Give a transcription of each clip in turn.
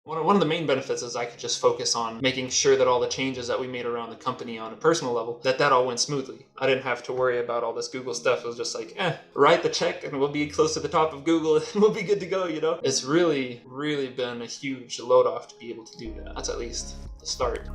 One of the main benefits is I could just focus on making sure that all the changes that we made around the company on a personal level, that all went smoothly. I didn't have to worry about all this Google stuff. It was just like, write the check and we'll be close to the top of Google and we'll be good to go, you know? It's really, really been a huge load off to be able to do that. That's at least the start.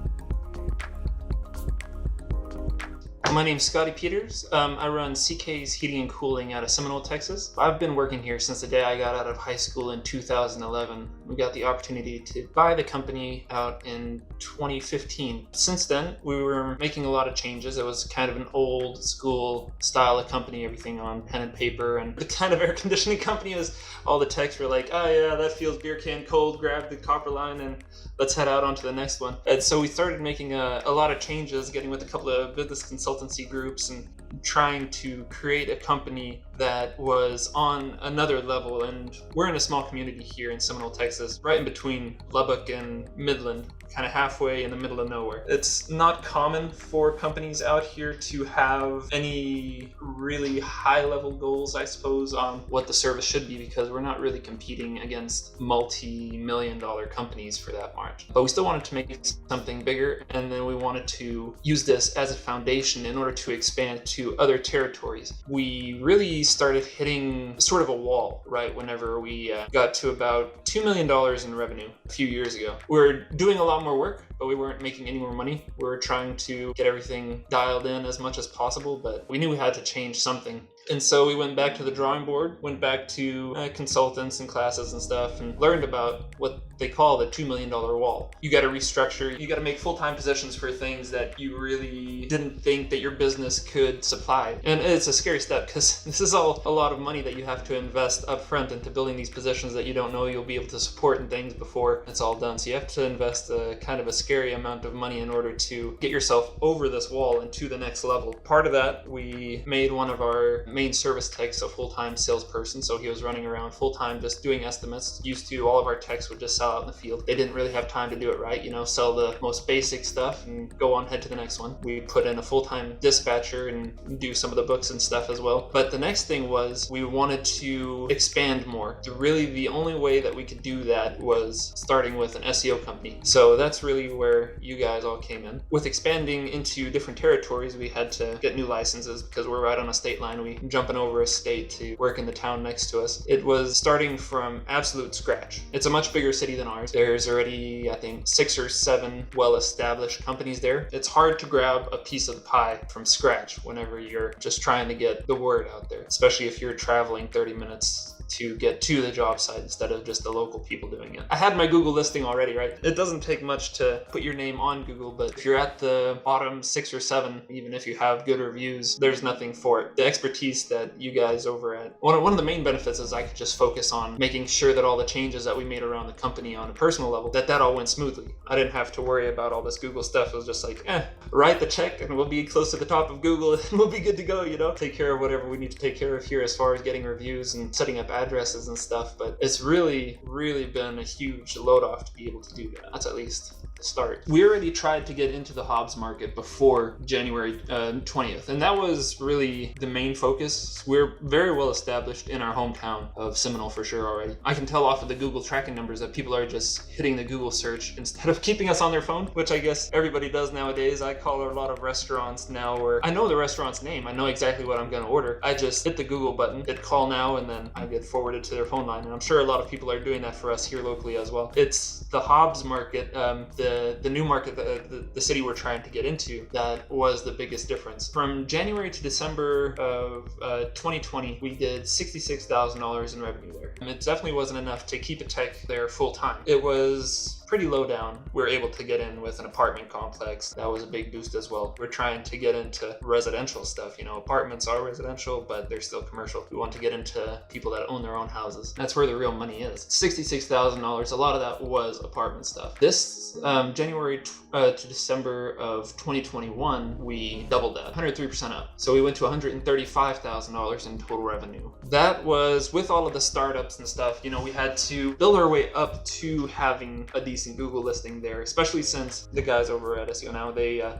My name's Scotty Peters. I run CK's Heating and Cooling out of Seminole, Texas. I've been working here since the day I got out of high school in 2011. We got the opportunity to buy the company out in 2015. Since then, we were making a lot of changes. It was kind of an old school style of company, everything on pen and paper, and the kind of air conditioning company was all the techs were like, oh yeah, that feels beer can cold, grab the copper line and let's head out onto the next one. And so we started making a lot of changes, getting with a couple of business consultancy groups and trying to create a company that was on another level. And we're in a small community here in Seminole, Texas, right in between Lubbock and Midland, kind of halfway in the middle of nowhere. It's not common for companies out here to have any really high level goals, I suppose, on what the service should be, because we're not really competing against multi-million-dollar companies for that much. But we still wanted to make something bigger, and then we wanted to use this as a foundation in order to expand to other territories. We really started hitting sort of a wall, right, whenever we got to about $2 million in revenue a few years ago. We're doing a lot more work, but we weren't making any more money. We were trying to get everything dialed in as much as possible, but we knew we had to change something. And so we went back to the drawing board, went back to consultants and classes and stuff, and learned about what they call the $2 million wall. You got to restructure, you got to make full-time positions for things that you really didn't think that your business could supply. And it's a scary step because this is all a lot of money that you have to invest up front into building these positions that you don't know you'll be able to support and things before it's all done. So you have to invest a kind of a scary amount of money in order to get yourself over this wall and to the next level. Part of that, we made one of our main service techs a full-time salesperson, so he was running around full-time just doing estimates. Used to, all of our techs would just sell out in the field. They didn't really have time to do it right, sell the most basic stuff and go on head to the next one. We put in a full-time dispatcher and do some of the books and stuff as well. But the next thing was we wanted to expand more. Really, the only way that we could do that was starting with an SEO company. So that's really where you guys all came in. With expanding into different territories, we had to get new licenses because we're right on a state line. We jumping over a state to work in the town next to us. It was starting from absolute scratch. It's a much bigger city than ours. There's already, I think, 6 or 7 well-established companies there. It's hard to grab a piece of the pie from scratch whenever you're just trying to get the word out there, especially if you're traveling 30 minutes to get to the job site instead of just the local people doing it. I had my Google listing already, right? It doesn't take much to put your name on Google, but if you're at the bottom 6 or 7, even if you have good reviews, there's nothing for it. The expertise that you guys over at one of the main benefits is I could just focus on making sure that all the changes that we made around the company on a personal level, that all went smoothly. I didn't have to worry about all this Google stuff. It was just like, write the check and we'll be close to the top of Google and we'll be good to go, Take care of whatever we need to take care of here as far as getting reviews and setting up addresses and stuff. But it's really, really been a huge load off to be able to do that. That's at least the start. We already tried to get into the Hobbs market before January 20th, and that was really the main focus. We're very well established in our hometown of Seminole for sure already. I can tell off of the Google tracking numbers that people are just hitting the Google search instead of keeping us on their phone, which I guess everybody does nowadays. I call a lot of restaurants now where I know the restaurant's name, I know exactly what I'm going to order. I just hit the Google button, hit call now, and then I get forwarded to their phone line. And I'm sure a lot of people are doing that for us here locally as well. It's the Hobbs market, the new market, the city we're trying to get into, that was the biggest difference. From January to December of 2020, we did $66,000 in revenue there. And it definitely wasn't enough to keep a tech there full time. It was pretty low down. We were able to get in with an apartment complex. That was a big boost as well. We're trying to get into residential stuff. Apartments are residential, but they're still commercial. We want to get into people that own their own houses. That's where the real money is. $66,000, a lot of that was apartment stuff. This January to December of 2021, we doubled that, 103% up. So we went to $135,000 in total revenue. That was with all of the startups and stuff. We had to build our way up to having a decent Google listing there, especially since the guys over at SEO Now,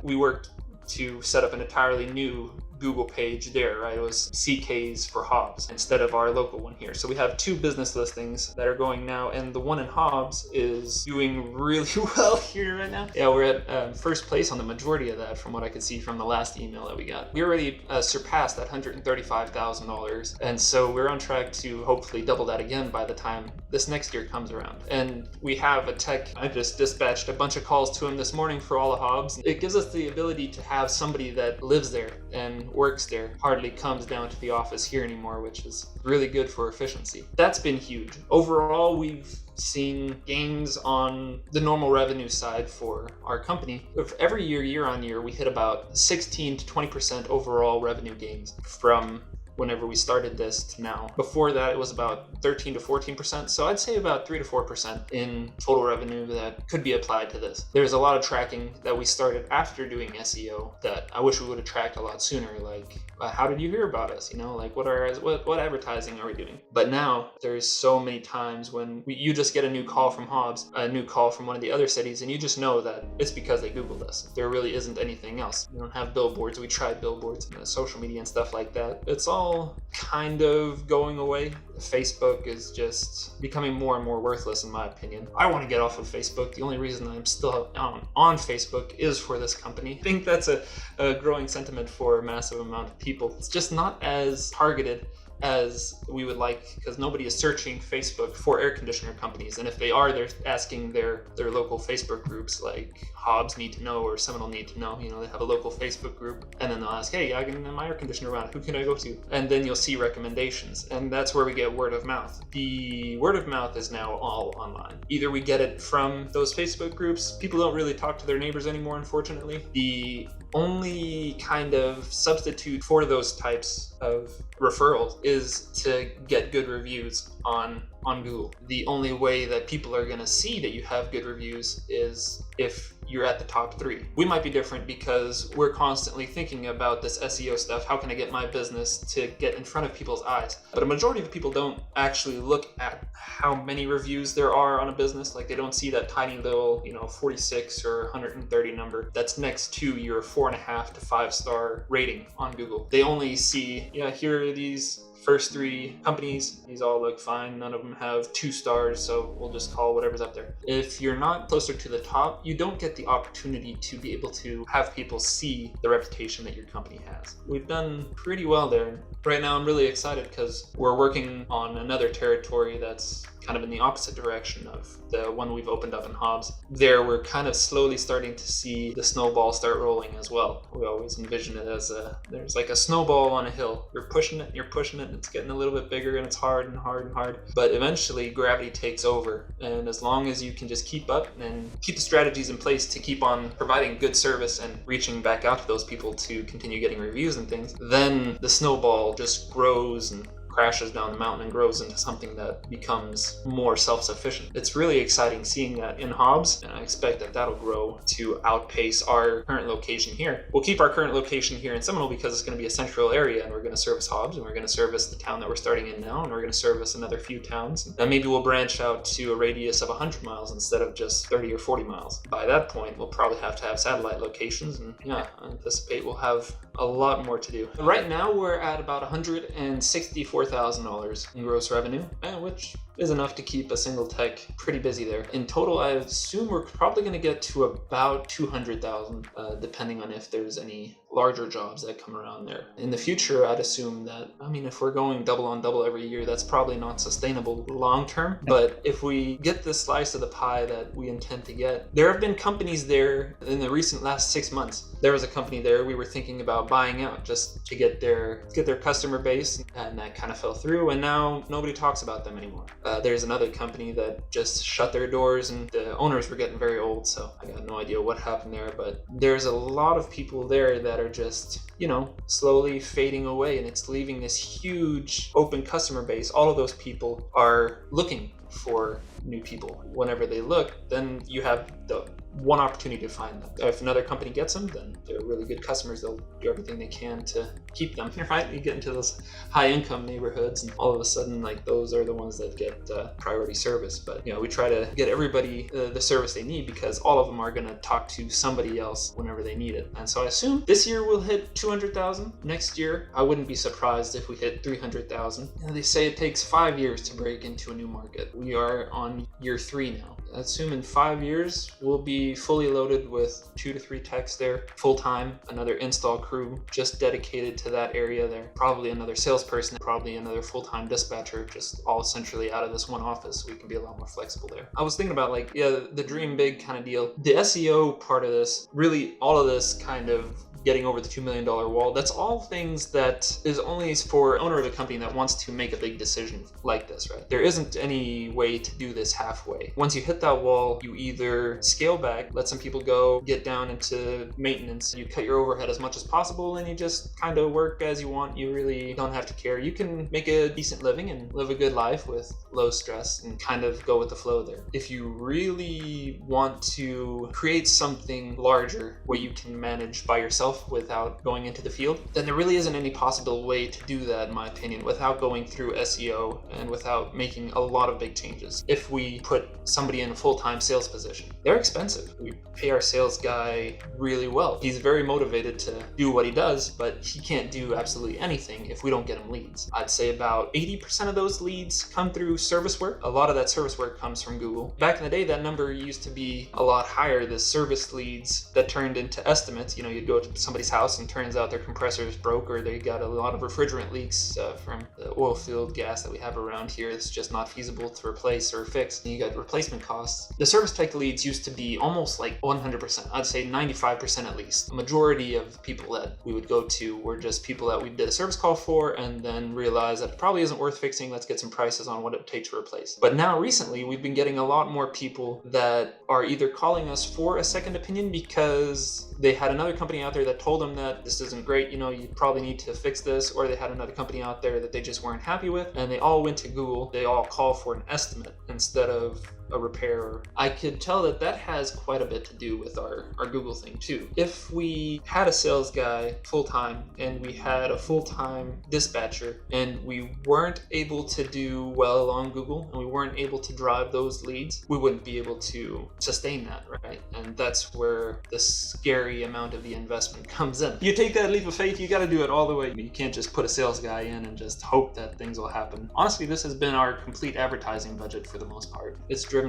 we worked to set up an entirely new Google page there, right? It was CK's for Hobbs instead of our local one here. So we have 2 business listings that are going now, and the one in Hobbs is doing really well here right now. Yeah, we're at first place on the majority of that from what I could see from the last email that we got. We already surpassed that $135,000, and so we're on track to hopefully double that again by the time this next year comes around. And we have a tech, I just dispatched a bunch of calls to him this morning for all the Hobbs. It gives us the ability to have somebody that lives there and works there, hardly comes down to the office here anymore, which is really good for efficiency. That's been huge. Overall, we've seen gains on the normal revenue side for our company. Every year on year, we hit about 16 to 20% overall revenue gains from whenever we started this to now. Before that, it was about 13 to 14%. So I'd say about 3 to 4% in total revenue that could be applied to this. There's a lot of tracking that we started after doing SEO that I wish we would have tracked a lot sooner. Like, how did you hear about us? Like what advertising are we doing? But now there's so many times when you just get a new call from Hobbs, a new call from one of the other cities, and you just know that it's because they Googled us. There really isn't anything else. We don't have billboards. We tried billboards and social media and stuff like that. It's all kind of going away. Facebook is just becoming more and more worthless in my opinion. I want to get off of Facebook. The only reason I'm still on Facebook is for this company. I think that's a growing sentiment for a massive amount of people. It's just not as targeted as we would like, because nobody is searching Facebook for air conditioner companies, and if they are, they're asking their local Facebook groups like Hobbs Need to Know or Seminole Need to Know. They have a local Facebook group, and then they'll ask, hey, I can my air conditioner around, who can I go to? And then you'll see recommendations, and that's where we get word of mouth. The word of mouth is now all online. Either we get it from those Facebook groups. People don't really talk to their neighbors anymore, unfortunately. The only kind of substitute for those types of referrals is to get good reviews on Google. The only way that people are going to see that you have good reviews is if you're at the top 3. We might be different because we're constantly thinking about this SEO stuff. How can I get my business to get in front of people's eyes? But a majority of people don't actually look at how many reviews there are on a business. Like, they don't see that tiny little 46 or 130 number that's next to your 4.5 to 5 star rating on Google. They only see, here are these first 3 companies. These all look fine. None of them have 2 stars, so we'll just call whatever's up there. If you're not closer to the top, you don't get the opportunity to be able to have people see the reputation that your company has. We've done pretty well there. Right now, I'm really excited because we're working on another territory that's kind of in the opposite direction of the one we've opened up in Hobbs. There, we're kind of slowly starting to see the snowball start rolling as well. We always envision it as there's like a snowball on a hill. You're pushing it, and it's getting a little bit bigger, and it's hard and hard and hard. But eventually, gravity takes over. And as long as you can just keep up and keep the strategies in place to keep on providing good service and reaching back out to those people to continue getting reviews and things, then the snowball just grows and crashes down the mountain and grows into something that becomes more self-sufficient. It's really exciting seeing that in Hobbs, and I expect that that'll grow to outpace our current location here. We'll keep our current location here in Seminole because it's going to be a central area, and we're going to service Hobbs, and we're going to service the town that we're starting in now, and we're going to service another few towns. And maybe we'll branch out to a radius of 100 miles instead of just 30 or 40 miles. By that point, we'll probably have to have satellite locations, and I anticipate we'll have a lot more to do. Right now, we're at about $164,000 in gross revenue, which is enough to keep a single tech pretty busy there. In total, I assume we're probably going to get to about 200,000, depending on if there's any larger jobs that come around there. In the future, I'd assume that, if we're going double on double every year, that's probably not sustainable long term. But if we get the slice of the pie that we intend to get, there have been companies there in the recent last 6 months. There was a company there we were thinking about buying out just to get their customer base, and that kind of fell through, and now nobody talks about them anymore. There's another company that just shut their doors, and the owners were getting very old, so I got no idea what happened there. But there's a lot of people there that are just, slowly fading away, and it's leaving this huge open customer base. All of those people are looking for new people. Whenever they look, then you have the one opportunity to find them. If another company gets them, then they're really good customers. They'll do everything they can to keep them, right? You get into those high income neighborhoods and all of a sudden, like, those are the ones that get priority service. But, we try to get everybody the service they need, because all of them are going to talk to somebody else whenever they need it. And so I assume this year we'll hit 200,000. Next year, I wouldn't be surprised if we hit 300,000. They say it takes 5 years to break into a new market. We are on year 3 now. I assume in 5 years, we'll be fully loaded with 2 to 3 techs there, full-time, another install crew just dedicated to that area there, probably another salesperson, probably another full-time dispatcher, just all essentially out of this one office. We can be a lot more flexible there. I was thinking about, like, the dream big kind of deal. The SEO part of this, really all of this kind of getting over the $2 million wall, that's all things that is only for owner of the company that wants to make a big decision like this, right? There isn't any way to do this halfway. Once you hit that wall, you either scale back, let some people go, get down into maintenance, you cut your overhead as much as possible, and you just kind of work as you want. You really don't have to care. You can make a decent living and live a good life with low stress and kind of go with the flow there. If you really want to create something larger where you can manage by yourself without going into the field, then there really isn't any possible way to do that, in my opinion, without going through SEO and without making a lot of big changes. If we put somebody in a full-time sales position, they're expensive. We pay our sales guy really well. He's very motivated to do what he does, but he can't do absolutely anything if we don't get him leads. I'd say about 80% of those leads come through service work. A lot of that service work comes from Google. Back in the day, that number used to be a lot higher. The service leads that turned into estimates, you'd go to somebody's house and turns out their compressor is broke, or they got a lot of refrigerant leaks from the oil field gas that we have around here. It's just not feasible to replace or fix. And you got replacement costs. The service tech leads used to be almost like 100%. I'd say 95% at least. The majority of people that we would go to were just people that we did a service call for and then realized that it probably isn't worth fixing. Let's get some prices on what it takes to replace. But now recently, we've been getting a lot more people that are either calling us for a second opinion because they had another company out there that told them that this isn't great, you probably need to fix this, or they had another company out there that they just weren't happy with, and they all went to Google. They all call for an estimate instead of a repair. I could tell that has quite a bit to do with our Google thing too. If we had a sales guy full-time and we had a full-time dispatcher and we weren't able to do well on Google and we weren't able to drive those leads, we wouldn't be able to sustain that, right? And that's where the scary amount of the investment comes in. You take that leap of faith, you got to do it all the way. You can't just put a sales guy in and just hope that things will happen. Honestly, this has been our complete advertising budget for the most part. It's driven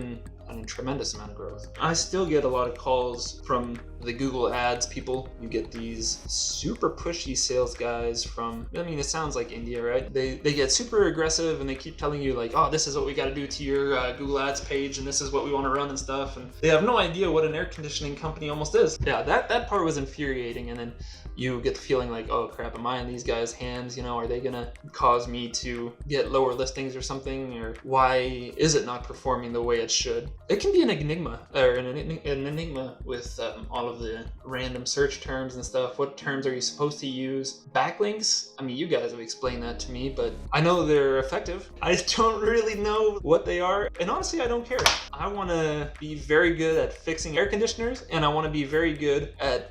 a tremendous amount of growth. I still get a lot of calls from the Google Ads people. You get these super pushy sales guys from, it sounds like India, right? They get super aggressive and they keep telling you like, oh, this is what we got to do to your Google Ads page and this is what we want to run and stuff. And they have no idea what an air conditioning company almost is. Yeah, that part was infuriating. And then you get the feeling like, oh crap, am I in these guys' hands? Are they gonna cause me to get lower listings or something? Or why is it not performing the way it should? It can be an enigma, or an enigma with all of the random search terms and stuff. What terms are you supposed to use? Backlinks? You guys have explained that to me, but I know they're effective. I don't really know what they are, and honestly, I don't care. I want to be very good at fixing air conditioners, and I want to be very good at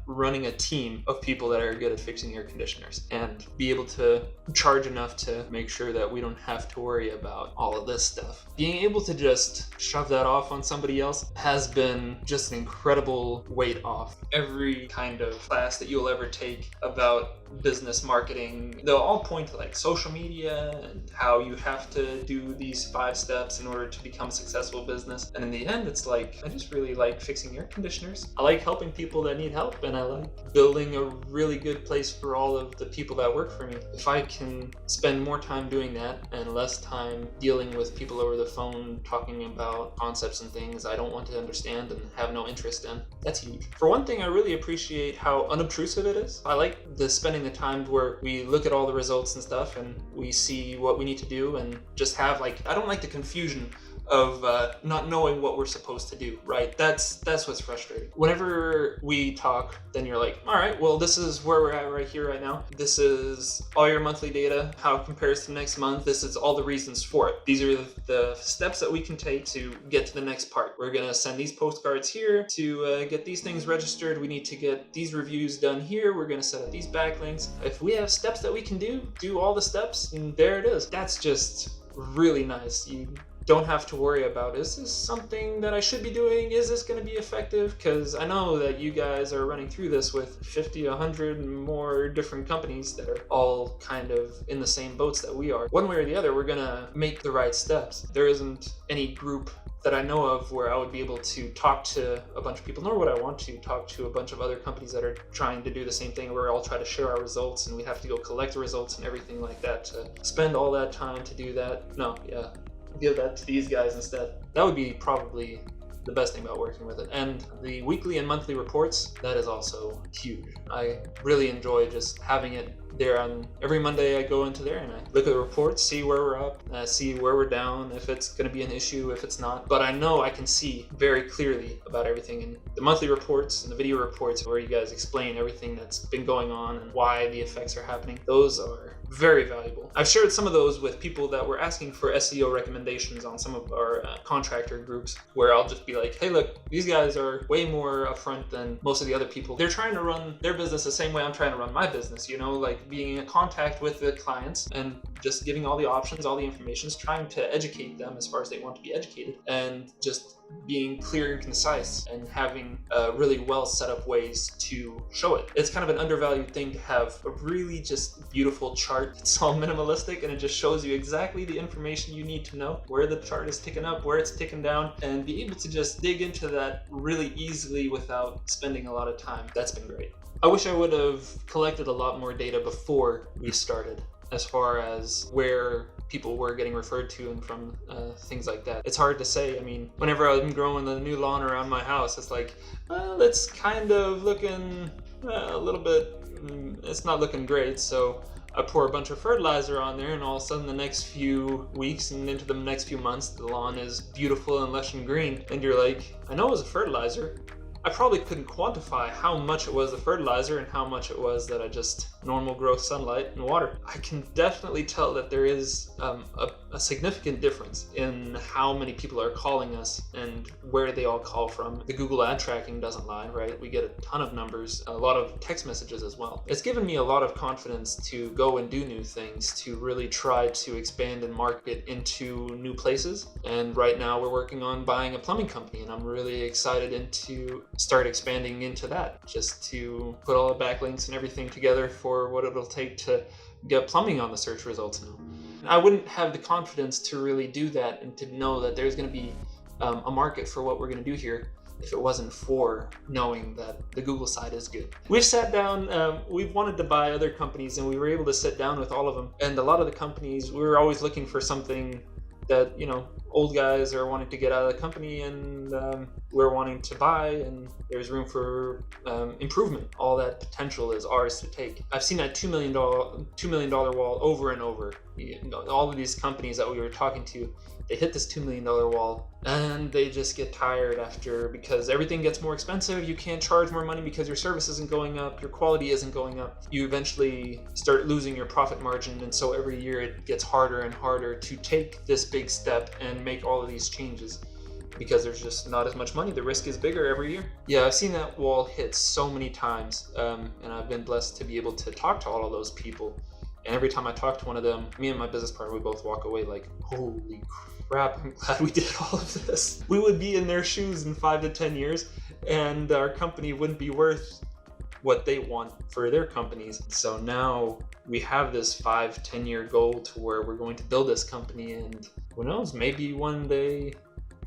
running a team of people that are good at fixing air conditioners and be able to charge enough to make sure that we don't have to worry about all of this stuff. Being able to just shove that off on somebody else has been just an incredible weight off. Every kind of class that you'll ever take about business marketing, they'll all point to like social media and how you have to do these 5 steps in order to become a successful business. And in the end, it's like, I just really like fixing air conditioners. I like helping people that need help, and I like building a really good place for all of the people that work for me. If I can spend more time doing that and less time dealing with people over the phone talking about concepts and things I don't want to understand and have no interest in, that's huge. For one thing, I really appreciate how unobtrusive it is. I like the spending the time where we look at all the results and stuff and we see what we need to do and just have I don't like the confusion of not knowing what we're supposed to do, right? That's what's frustrating. Whenever we talk, then you're like, all right, well, this is where we're at right here, right now. This is all your monthly data, how it compares to next month. This is all the reasons for it. These are the steps that we can take to get to the next part. We're gonna send these postcards here to get these things registered. We need to get these reviews done here. We're gonna set up these backlinks. If we have steps that we can do all the steps, and there it is. That's just really nice. You don't have to worry about, is this something that I should be doing? Is this going to be effective? Because I know that you guys are running through this with 50, 100 more different companies that are all kind of in the same boats that we are. One way or the other, we're going to make the right steps. There isn't any group that I know of where I would be able to talk to a bunch of people, nor would I want to talk to a bunch of other companies that are trying to do the same thing, where we all try to share our results and we have to go collect the results and everything like that, to spend all that time to do that. No, yeah. Give that to these guys instead. That would be probably the best thing about working with it. And the weekly and monthly reports, that is also huge. I really enjoy just having it there. On every Monday I go into there and I look at the reports, see where we're up, see where we're down, if it's going to be an issue, if it's not. But I know I can see very clearly about everything. And the monthly reports and the video reports where you guys explain everything that's been going on and why the effects are happening, those are very valuable. I've shared some of those with people that were asking for SEO recommendations on some of our contractor groups, where I'll just be like, hey, look, these guys are way more upfront than most of the other people. They're trying to run their business the same way I'm trying to run my business, you know, like being in contact with the clients and just giving all the options, all the information, trying to educate them as far as they want to be educated, and just being clear and concise and having really well set up ways to show it. It's kind of an undervalued thing to have a really just beautiful chart. It's all minimalistic and it just shows you exactly the information you need to know, where the chart is ticking up, where it's ticking down, and be able to just dig into that really easily without spending a lot of time. That's been great. I wish I would have collected a lot more data before we started, as far as where people were getting referred to and from, things like that. It's hard to say. I mean, whenever I'm growing the new lawn around my house, it's like, well, it's kind of looking a little bit, it's not looking great. So I pour a bunch of fertilizer on there, and all of a sudden the next few weeks and into the next few months, the lawn is beautiful and lush and green. And you're like, I know it was a fertilizer. I probably couldn't quantify how much it was the fertilizer and how much it was that I just normal growth sunlight and water. I can definitely tell that there is a significant difference in how many people are calling us and where they all call from. The Google ad tracking doesn't lie, right? We get a ton of numbers, a lot of text messages as well. It's given me a lot of confidence to go and do new things, to really try to expand and market into new places. And right now we're working on buying a plumbing company, and I'm really excited to start expanding into that, just to put all the backlinks and everything together for what it'll take to get plumbing on the search results now. I wouldn't have the confidence to really do that and to know that there's going to be a market for what we're going to do here if it wasn't for knowing that the Google side is good. We've sat down, we've wanted to buy other companies, and we were able to sit down with all of them. And a lot of the companies, we were always looking for something that, you know, old guys are wanting to get out of the company, and we're wanting to buy, and there's room for improvement. All that potential is ours to take. I've seen that $2 million wall over and over. You know, all of these companies that we were talking to, they hit this $2 million wall and they just get tired after, because everything gets more expensive. You can't charge more money because your service isn't going up, your quality isn't going up. You eventually start losing your profit margin, and so every year it gets harder and harder to take this big step and make all of these changes, because there's just not as much money. The risk is bigger every year. Yeah, I've seen that wall hit so many times, and I've been blessed to be able to talk to all of those people. And every time I talk to one of them, me and my business partner, we both walk away like, holy crap, I'm glad we did all of this. We would be in their shoes in 5 to 10 years, and our company wouldn't be worth what they want for their companies. So now we have this 5-10 year goal to where we're going to build this company, and who knows, maybe one day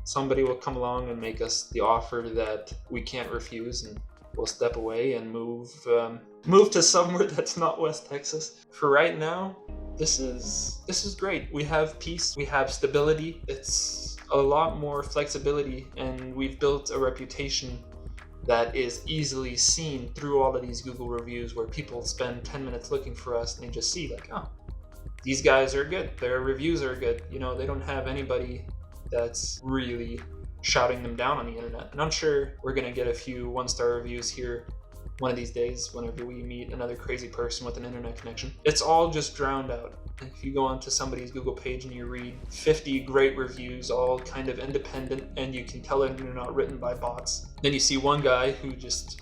somebody will come along and make us the offer that we can't refuse, and we'll step away and move to somewhere that's not West Texas. For right now, this is great. We have peace, we have stability. It's a lot more flexibility, and we've built a reputation that is easily seen through all of these Google reviews, where people spend 10 minutes looking for us and they just see like, oh, these guys are good, their reviews are good. You know, they don't have anybody that's really shouting them down on the internet. And I'm sure we're going to get a few 1-star reviews here one of these days whenever we meet another crazy person with an internet connection. It's all just drowned out. If you go onto somebody's Google page and you read 50 great reviews, all kind of independent, and you can tell that they're not written by bots, then you see one guy who just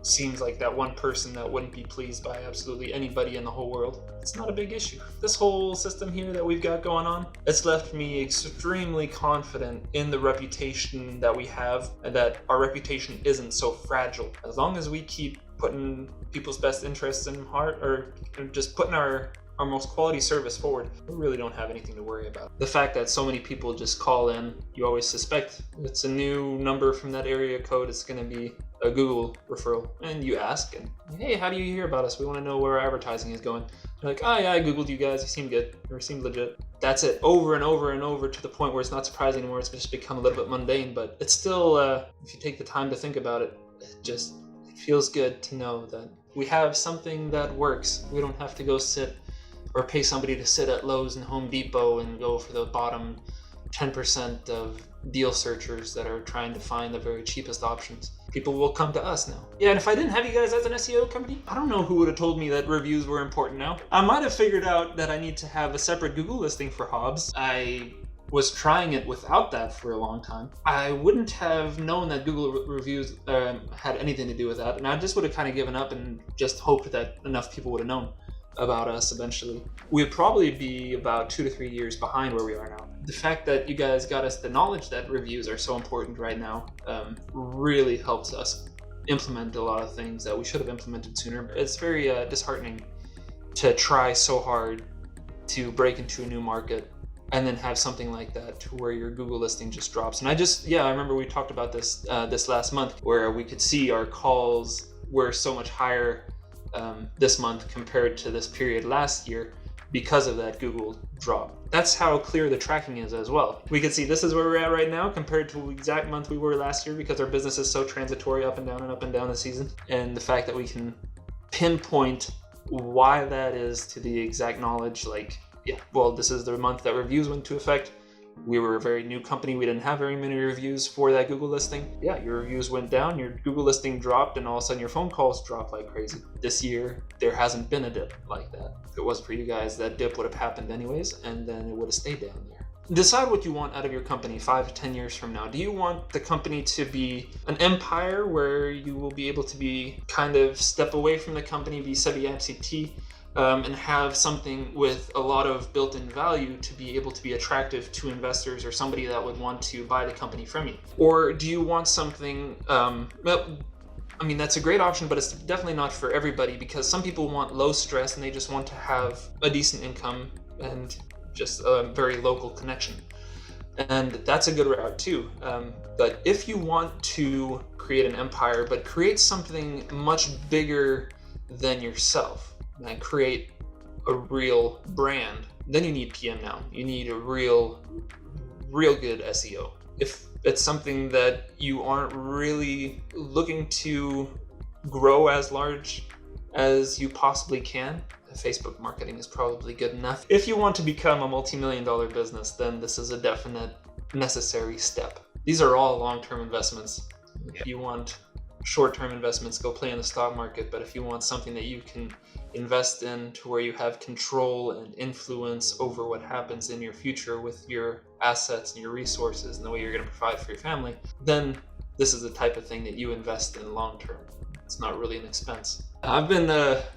seems like that one person that wouldn't be pleased by absolutely anybody in the whole world. It's not a big issue. This whole system here that we've got going on, it's left me extremely confident in the reputation that we have, and that our reputation isn't so fragile. As long as we keep putting people's best interests in heart, or just putting our most quality service forward, we really don't have anything to worry about. The fact that so many people just call in, you always suspect it's a new number from that area code, it's going to be a Google referral. And you ask, and hey, how do you hear about us? We want to know where our advertising is going. They're like, oh yeah, I Googled you guys, you seem good, or seem legit. That's it, over and over and over, to the point where it's not surprising anymore. It's just become a little bit mundane, but it's still, if you take the time to think about it, it feels good to know that we have something that works. We don't have to go sit or pay somebody to sit at Lowe's and Home Depot and go for the bottom 10% of deal searchers that are trying to find the very cheapest options. People will come to us now. Yeah, and if I didn't have you guys as an SEO company, I don't know who would have told me that reviews were important now. I might have figured out that I need to have a separate Google listing for Hobbs. I was trying it without that for a long time. I wouldn't have known that Google reviews had anything to do with that, and I just would have kind of given up and just hoped that enough people would have known about us eventually. We'd probably be about 2 to 3 years behind where we are now. The fact that you guys got us the knowledge that reviews are so important right now really helps us implement a lot of things that we should have implemented sooner. It's very disheartening to try so hard to break into a new market and then have something like that to where your Google listing just drops. And I remember we talked about this this last month, where we could see our calls were so much higher this month compared to this period last year because of that Google drop. That's how clear the tracking is as well. We can see this is where we're at right now compared to the exact month we were last year, because our business is so transitory, up and down the season. And the fact that we can pinpoint why that is to the exact knowledge, like, yeah, well, this is the month that reviews went into effect. We were a very new company. We didn't have very many reviews for that Google listing. Yeah, your reviews went down, your Google listing dropped, and all of a sudden your phone calls dropped like crazy. This year, there hasn't been a dip like that. If it wasn't for you guys, that dip would have happened anyways, and then it would have stayed down there. Decide what you want out of your company 5 to 10 years from now. Do you want the company to be an empire where you will be able to be kind of step away from the company, be semi-absentee, and have something with a lot of built-in value to be able to be attractive to investors or somebody that would want to buy the company from you? Or do you want something, I mean, that's a great option, but it's definitely not for everybody, because some people want low stress and they just want to have a decent income and just a very local connection. And that's a good route too. But if you want to create an empire, but create something much bigger than yourself, and create a real brand, then you need PM now. You need a real good SEO. If it's something that you aren't really looking to grow as large as you possibly can, Facebook marketing is probably good enough. If you want to become a multi-million-dollar business, then this is a definite necessary step. These are all long-term investments. If you want short-term investments, go play in the stock market. But if you want something that you can invest in to where you have control and influence over what happens in your future with your assets and your resources and the way you're going to provide for your family, then this is the type of thing that you invest in long-term. It's not really an expense. I've been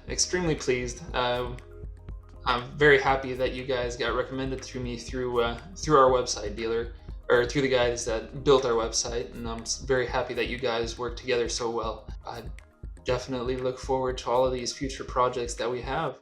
extremely pleased. I'm very happy that you guys got recommended through me through our website dealer, or through the guys that built our website, and I'm very happy that you guys work together so well. I definitely look forward to all of these future projects that we have.